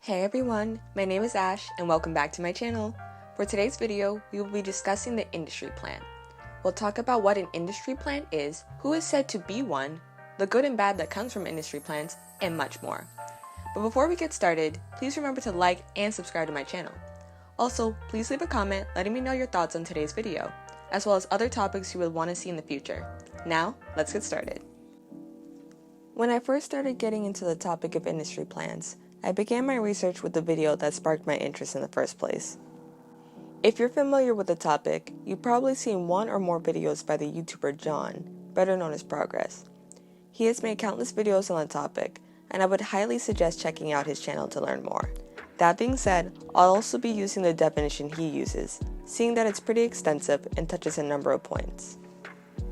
Hey everyone, my name is Ash and welcome back to my channel. For today's video, we will be discussing the industry plan. We'll talk about what an industry plan is, who is said to be one, the good and bad that comes from industry plans, and much more. But before we get started, please remember to like and subscribe to my channel. Also, please leave a comment letting me know your thoughts on today's video, as well as other topics you would want to see in the future. Now, let's get started. When I first started getting into the topic of industry plans, I began my research with the video that sparked my interest in the first place. If you're familiar with the topic, you've probably seen one or more videos by the YouTuber John, better known as Progress. He has made countless videos on the topic, and I would highly suggest checking out his channel to learn more. That being said, I'll also be using the definition he uses, seeing that it's pretty extensive and touches a number of points.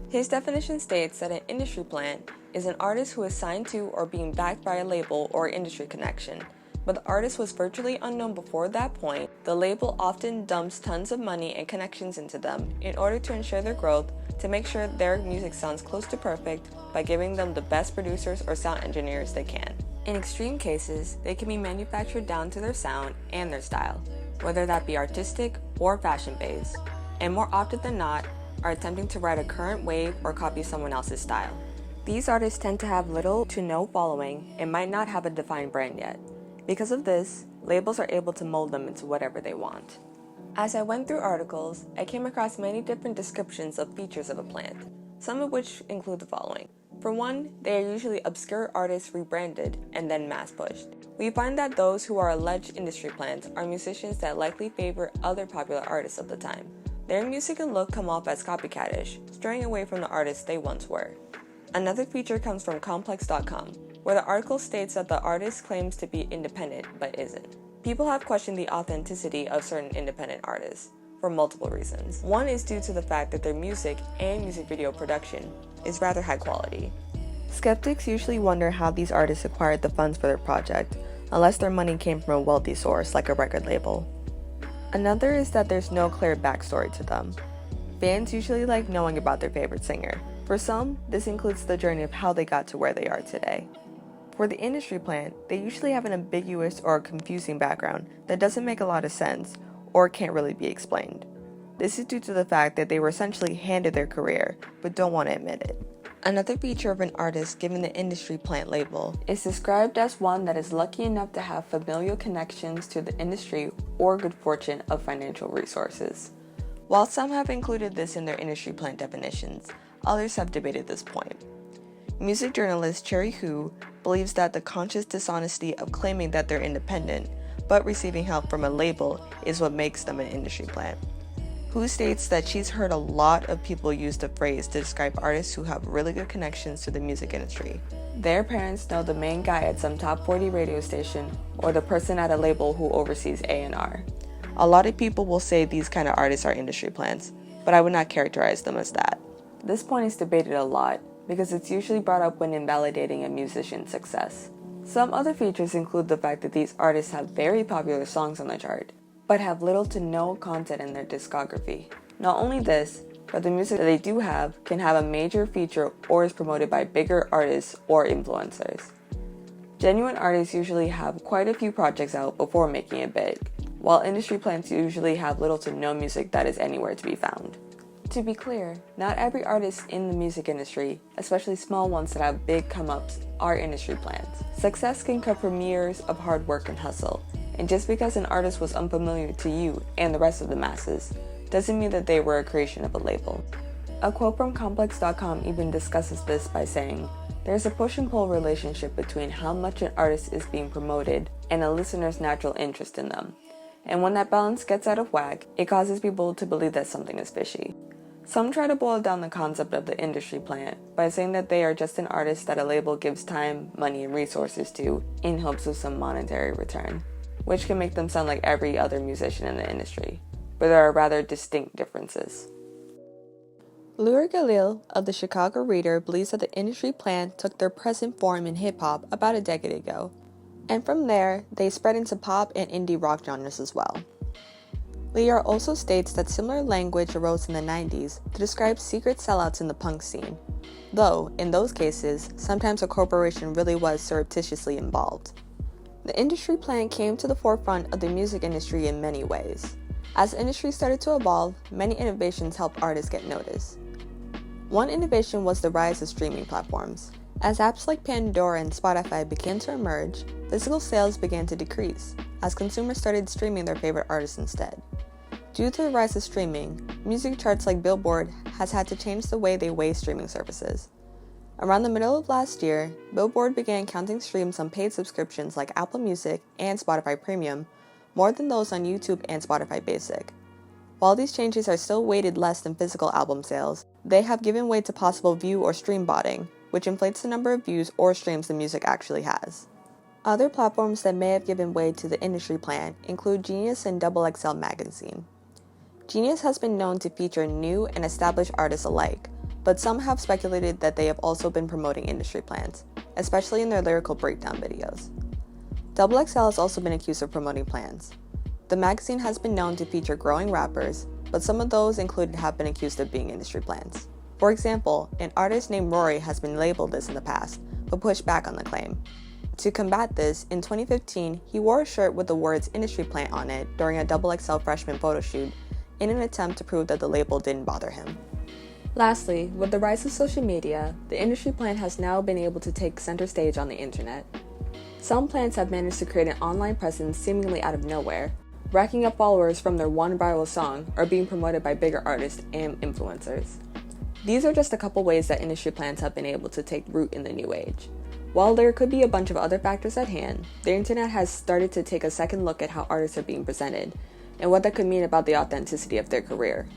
His definition states that an industry plan is an artist who is signed to or being backed by a label or industry connection, but the artist was virtually unknown before that point. The label often dumps tons of money and connections into them in order to ensure their growth, to make sure their music sounds close to perfect by giving them the best producers or sound engineers they can. In extreme cases, they can be manufactured down to their sound and their style, whether that be artistic or fashion-based, and more often than not, are attempting to ride a current wave or copy someone else's style. These artists tend to have little to no following and might not have a defined brand yet. Because of this, labels are able to mold them into whatever they want. As I went through articles, I came across many different descriptions of features of a plant, some of which include the following. For one, they are usually obscure artists rebranded and then mass pushed. We find that those who are alleged industry plants are musicians that likely favor other popular artists of the time. Their music and look come off as copycatish, straying away from the artists they once were. Another feature comes from Complex.com, where the article states that the artist claims to be independent, but isn't. People have questioned the authenticity of certain independent artists, for multiple reasons. One is due to the fact that their music and music video production is rather high quality. Skeptics usually wonder how these artists acquired the funds for their project, unless their money came from a wealthy source like a record label. Another is that there's no clear backstory to them. Fans usually like knowing about their favorite singer. For some, this includes the journey of how they got to where they are today. For the industry plant, they usually have an ambiguous or confusing background that doesn't make a lot of sense or can't really be explained. This is due to the fact that they were essentially handed their career, but don't want to admit it. Another feature of an artist given the industry plant label is described as one that is lucky enough to have familial connections to the industry or good fortune of financial resources. While some have included this in their industry plant definitions, others have debated this point. Music journalist Cherry Who believes that the conscious dishonesty of claiming that they're independent, but receiving help from a label is what makes them an industry plant. Who states that she's heard a lot of people use the phrase to describe artists who have really good connections to the music industry. Their parents know the main guy at some top 40 radio station or the person at a label who oversees A&R. A lot of people will say these kind of artists are industry plants, but I would not characterize them as that. This point is debated a lot because it's usually brought up when invalidating a musician's success. Some other features include the fact that these artists have very popular songs on the chart, but have little to no content in their discography. Not only this, but the music that they do have can have a major feature or is promoted by bigger artists or influencers. Genuine artists usually have quite a few projects out before making it big, while industry plants usually have little to no music that is anywhere to be found. To be clear, not every artist in the music industry, especially small ones that have big come-ups, are industry plants. Success can come from years of hard work and hustle, and just because an artist was unfamiliar to you and the rest of the masses, doesn't mean that they were a creation of a label. A quote from Complex.com even discusses this by saying, "There's a push and pull relationship between how much an artist is being promoted and a listener's natural interest in them. And when that balance gets out of whack, it causes people to believe that something is fishy." Some try to boil down the concept of the industry plant by saying that they are just an artist that a label gives time, money, and resources to in hopes of some monetary return, which can make them sound like every other musician in the industry, but there are rather distinct differences. Louis Galil of the Chicago Reader believes that the industry plant took their present form in hip-hop about a decade ago, and from there, they spread into pop and indie rock genres as well. Lear also states that similar language arose in the 90s to describe secret sellouts in the punk scene, though, in those cases, sometimes a corporation really was surreptitiously involved. The industry plan came to the forefront of the music industry in many ways. As the industry started to evolve, many innovations helped artists get noticed. One innovation was the rise of streaming platforms. As apps like Pandora and Spotify began to emerge, physical sales began to decrease, as consumers started streaming their favorite artists instead. Due to the rise of streaming, music charts like Billboard has had to change the way they weigh streaming services. Around the middle of last year, Billboard began counting streams on paid subscriptions like Apple Music and Spotify Premium more than those on YouTube and Spotify Basic. While these changes are still weighted less than physical album sales, they have given way to possible view or stream botting, which inflates the number of views or streams the music actually has. Other platforms that may have given way to the industry plan include Genius and XXL Magazine. Genius has been known to feature new and established artists alike, but some have speculated that they have also been promoting industry plans, especially in their lyrical breakdown videos. XXL has also been accused of promoting plans. The magazine has been known to feature growing rappers, but some of those included have been accused of being industry plans. For example, an artist named Rory has been labeled this in the past, but pushed back on the claim. To combat this, in 2015, he wore a shirt with the words industry plant on it during a XXL freshman photo shoot in an attempt to prove that the label didn't bother him. Lastly, with the rise of social media, the industry plant has now been able to take center stage on the internet. Some plants have managed to create an online presence seemingly out of nowhere, racking up followers from their one viral song or being promoted by bigger artists and influencers. These are just a couple ways that industry plans have been able to take root in the new age. While there could be a bunch of other factors at hand, the internet has started to take a second look at how artists are being presented, and what that could mean about the authenticity of their career.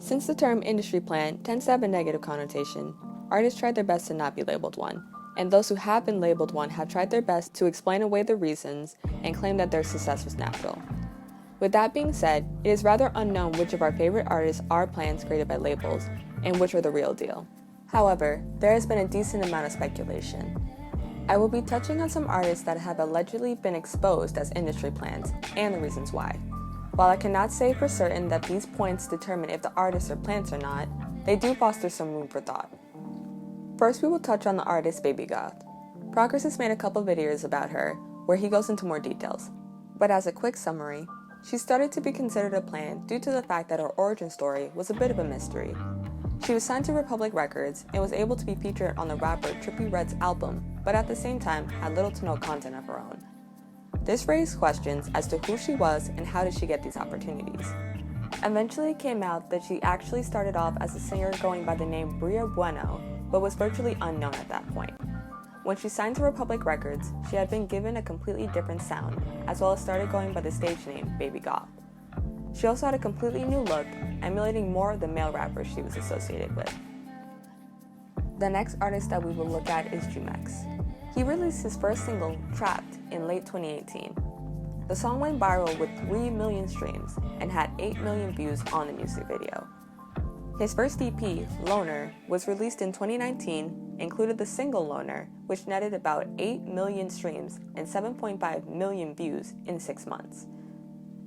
Since the term industry plan tends to have a negative connotation, artists tried their best to not be labeled one, and those who have been labeled one have tried their best to explain away the reasons and claim that their success was natural. With that being said, it is rather unknown which of our favorite artists are plans created by labels, and which are the real deal. However, there has been a decent amount of speculation. I will be touching on some artists that have allegedly been exposed as industry plans, and the reasons why. While I cannot say for certain that these points determine if the artists are plants or not, they do foster some room for thought. First, we will touch on the artist Baby Goth. Progress has made a couple videos about her, where he goes into more details. But as a quick summary, she started to be considered a plant due to the fact that her origin story was a bit of a mystery. She was signed to Republic Records and was able to be featured on the rapper Trippie Redd's album, but at the same time had little to no content of her own. This raised questions as to who she was and how did she get these opportunities. Eventually it came out that she actually started off as a singer going by the name Bria Bueno, but was virtually unknown at that point. When she signed to Republic Records, she had been given a completely different sound, as well as started going by the stage name Baby Goth. She also had a completely new look, emulating more of the male rappers she was associated with. The next artist that we will look at is Jumex. He released his first single, Trapped, in late 2018. The song went viral with 3 million streams and had 8 million views on the music video. His first EP, Loner, was released in 2019, included the single Loner, which netted about 8 million streams and 7.5 million views in 6 months.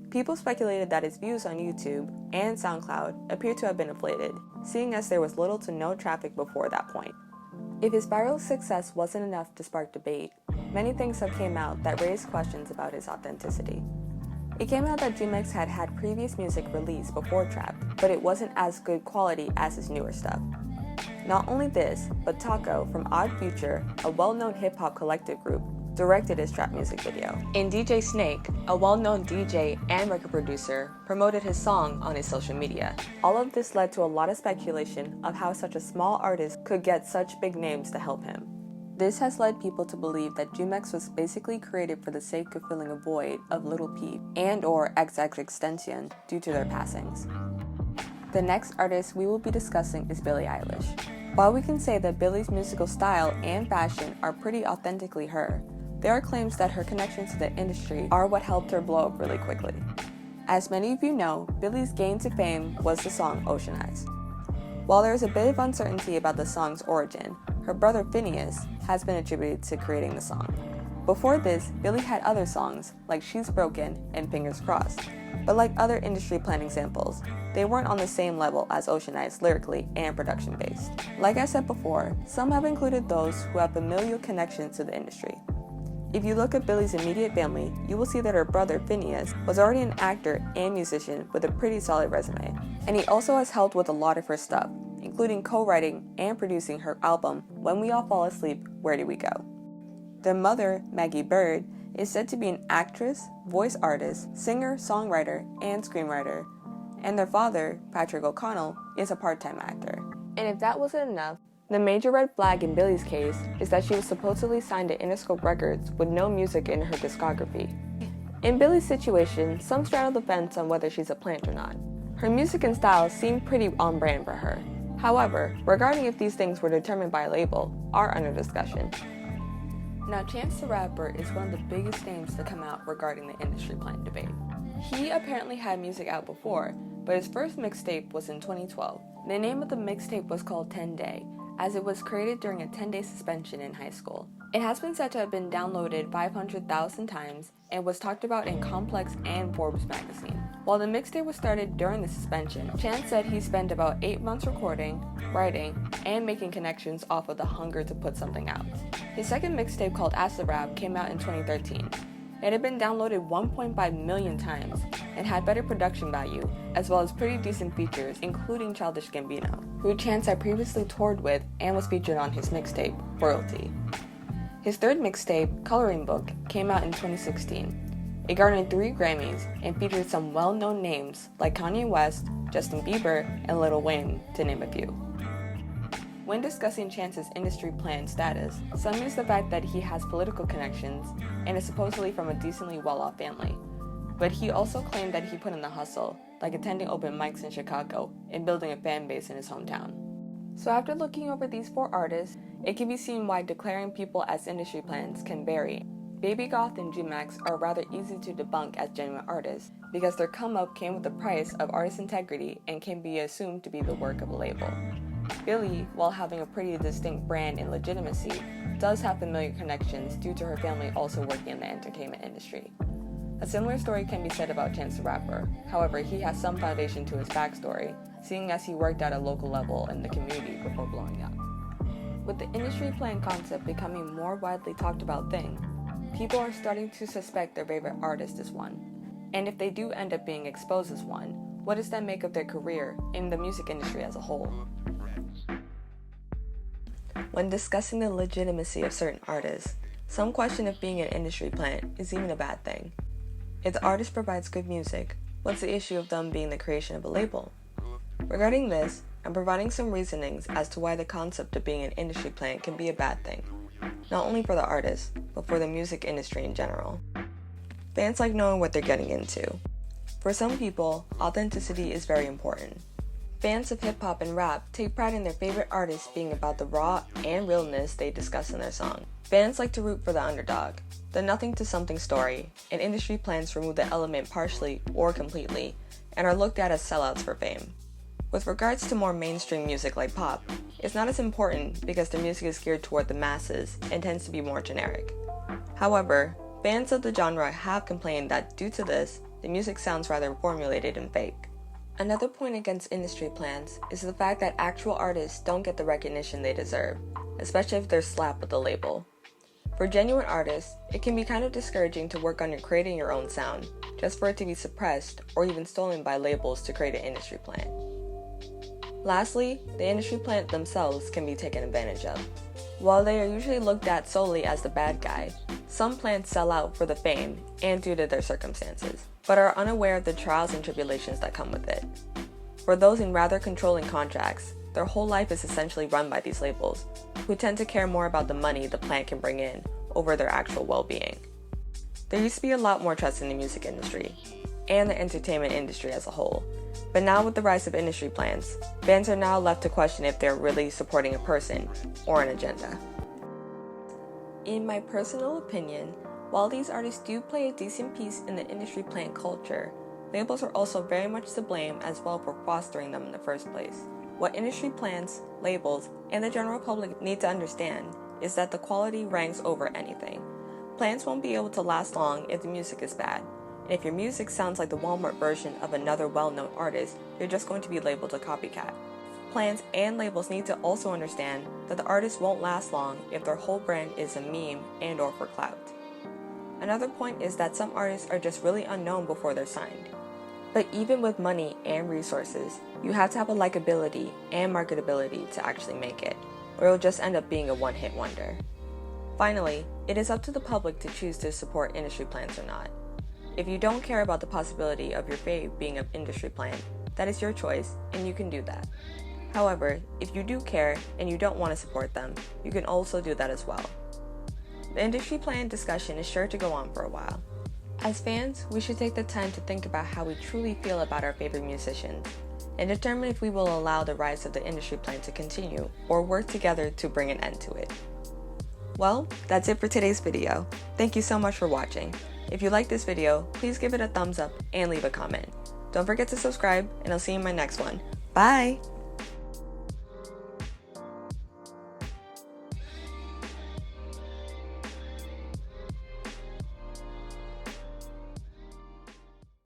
People speculated that his views on YouTube and SoundCloud appeared to have been inflated, seeing as there was little to no traffic before that point. If his viral success wasn't enough to spark debate, many things have came out that raised questions about his authenticity. It came out that Jumex had had previous music released before Trapped, but it wasn't as good quality as his newer stuff. Not only this, but Taco from Odd Future, a well-known hip-hop collective group, directed his trap music video. And DJ Snake, a well-known DJ and record producer, promoted his song on his social media. All of this led to a lot of speculation of how such a small artist could get such big names to help him. This has led people to believe that Jumex was basically created for the sake of filling a void of Lil Peep and or XXXTentacion due to their passings. The next artist we will be discussing is Billie Eilish. While we can say that Billie's musical style and fashion are pretty authentically her, there are claims that her connections to the industry are what helped her blow up really quickly. As many of you know, Billie's gain to fame was the song Ocean Eyes. While there is a bit of uncertainty about the song's origin, her brother Phineas has been attributed to creating the song. Before this, Billie had other songs like She's Broken and Fingers Crossed, but like other industry plan examples, they weren't on the same level as Ocean Eyes lyrically and production based. Like I said before, some have included those who have familial connections to the industry. If you look at Billie's immediate family, you will see that her brother Phineas was already an actor and musician with a pretty solid resume, and he also has helped with a lot of her stuff, including co-writing and producing her album When We All Fall Asleep, Where Do We Go? Their mother, Maggie Bird, is said to be an actress, voice artist, singer, songwriter, and screenwriter, and their father, Patrick O'Connell, is a part-time actor. And if that wasn't enough, the major red flag in Billie's case is that she was supposedly signed to Interscope Records with no music in her discography. In Billie's situation, some straddle the fence on whether she's a plant or not. Her music and style seem pretty on brand for her. However, regarding if these things were determined by a label are under discussion. Now, Chance the Rapper is one of the biggest names to come out regarding the industry plant debate. He apparently had music out before, but his first mixtape was in 2012. The name of the mixtape was called 10 Day, as it was created during a 10-day suspension in high school. It has been said to have been downloaded 500,000 times and was talked about in Complex and Forbes magazine. While the mixtape was started during the suspension, Chance said he spent about 8 months recording, writing, and making connections off of the hunger to put something out. His second mixtape called Acid Rap came out in 2013. It had been downloaded 1.5 million times and had better production value, as well as pretty decent features, including Childish Gambino, who Chance had previously toured with and was featured on his mixtape, Royalty. His third mixtape, Coloring Book, came out in 2016. It garnered 3 Grammys and featured some well-known names like Kanye West, Justin Bieber, and Lil Wayne, to name a few. When discussing Chance's industry plan status, some use the fact that he has political connections and is supposedly from a decently well-off family. But he also claimed that he put in the hustle, like attending open mics in Chicago and building a fan base in his hometown. So after looking over these 4 artists, it can be seen why declaring people as industry plans can vary. Baby Goth and Jumex are rather easy to debunk as genuine artists because their come-up came with the price of artist integrity and can be assumed to be the work of a label. Billie, while having a pretty distinct brand and legitimacy, does have familiar connections due to her family also working in the entertainment industry. A similar story can be said about Chance the Rapper. However, he has some foundation to his backstory, seeing as he worked at a local level in the community before blowing up. With the industry plan concept becoming a more widely talked about thing, people are starting to suspect their favorite artist is one. And if they do end up being exposed as one, what does that make of their career in the music industry as a whole? When discussing the legitimacy of certain artists, some question if being an industry plant is even a bad thing. If the artist provides good music, what's the issue of them being the creation of a label? Regarding this, I'm providing some reasonings as to why the concept of being an industry plant can be a bad thing, not only for the artist, but for the music industry in general. Fans like knowing what they're getting into. For some people, authenticity is very important. Fans of hip-hop and rap take pride in their favorite artists being about the raw and realness they discuss in their song. Fans like to root for the underdog, the nothing to something story, and industry plans remove the element partially or completely, and are looked at as sellouts for fame. With regards to more mainstream music like pop, it's not as important because their music is geared toward the masses and tends to be more generic. However, fans of the genre have complained that due to this, the music sounds rather formulated and fake. Another point against industry plans is the fact that actual artists don't get the recognition they deserve, especially if they're slapped with a label. For genuine artists, it can be kind of discouraging to work on creating your own sound, just for it to be suppressed or even stolen by labels to create an industry plant. Lastly, the industry plant themselves can be taken advantage of. While they are usually looked at solely as the bad guy, some plants sell out for the fame and due to their circumstances, but are unaware of the trials and tribulations that come with it. For those in rather controlling contracts, their whole life is essentially run by these labels, who tend to care more about the money the plant can bring in over their actual well-being. There used to be a lot more trust in the music industry, and the entertainment industry as a whole, but now with the rise of industry plans, fans are now left to question if they're really supporting a person or an agenda. In my personal opinion, while these artists do play a decent piece in the industry plant culture, labels are also very much to blame as well for fostering them in the first place. What industry plants, labels, and the general public need to understand is that the quality ranks over anything. Plants won't be able to last long if the music is bad, and if your music sounds like the Walmart version of another well-known artist, you're just going to be labeled a copycat. Plants and labels need to also understand that the artist won't last long if their whole brand is a meme and or for clout. Another point is that some artists are just really unknown before they're signed. But even with money and resources, you have to have a likability and marketability to actually make it, or it'll just end up being a one-hit wonder. Finally, it is up to the public to choose to support industry plans or not. If you don't care about the possibility of your fave being an industry plan, that is your choice, and you can do that. However, if you do care and you don't want to support them, you can also do that as well. The industry plan discussion is sure to go on for a while. As fans, we should take the time to think about how we truly feel about our favorite musicians, and determine if we will allow the rise of the industry plan to continue, or work together to bring an end to it. Well, that's it for today's video. Thank you so much for watching. If you liked this video, please give it a thumbs up and leave a comment. Don't forget to subscribe, and I'll see you in my next one. Bye!